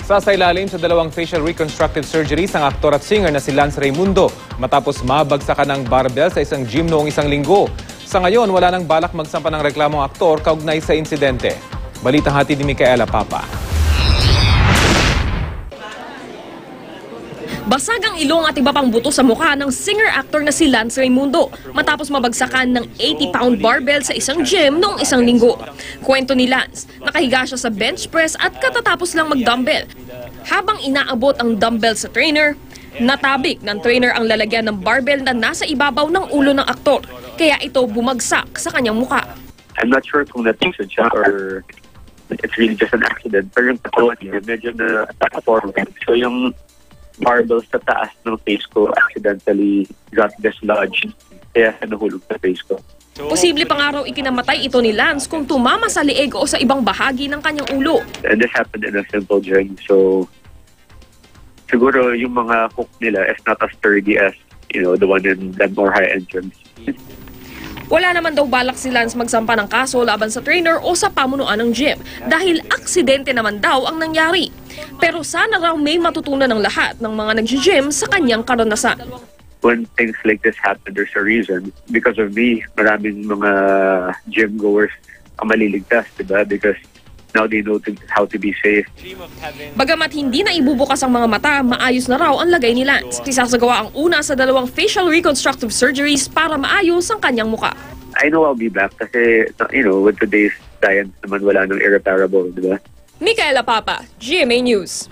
Sasailalim sa dalawang facial reconstructive surgeries ang aktor at singer na si Lance Raimundo matapos mabagsakan ng barbell sa isang gym noong isang linggo. Sa ngayon, wala nang balak magsampa ng reklamong aktor kaugnay sa insidente. Balitang hatid ni Micaela Papa. Basag ang ilong at iba pang buto sa mukha ng singer-actor na si Lance Raimundo matapos mabagsakan ng 80-pound barbell sa isang gym noong isang linggo. Kwento ni Lance, nakahiga siya sa bench press at katatapos lang mag-dumbbell. Habang inaabot ang dumbbell sa trainer, natabik ng trainer ang lalagyan ng barbell na nasa ibabaw ng ulo ng aktor. Kaya ito bumagsak sa kanyang mukha. I'm not sure kung natingin siya or it's really just an accident. Pero yung katawan niya, medyo na-forward. So yung barbell sa taas ng face ko accidentally got dislodged. Kaya nahulog sa face ko. Posible pang araw ikinamatay ito ni Lance kung tumama sa leeg o sa ibang bahagi ng kanyang ulo. And this happened in a simple gym. So siguro yung mga hook nila is not as sturdy as, the one in the more high-end gyms. Wala naman daw balak si Lance magsampa ng kaso laban sa trainer o sa pamunuan ng gym dahil aksidente naman daw ang nangyari. Pero sana raw may matutunan ng lahat ng mga nag-gym sa kanyang karanasan. When things like this happen, there's a reason. Because of me, maraming mga gym goers ang maliligtas, diba? Because now they know how to be safe. Bagamat hindi na ibubukas ang mga mata, maayos na raw ang lagay ni Lance. Isasagawa ang una sa dalawang facial reconstructive surgeries para maayos ang kanyang muka. I know I'll be back kasi, with today's science naman wala nang irreparable, diba? Micaela Papa, GMA News.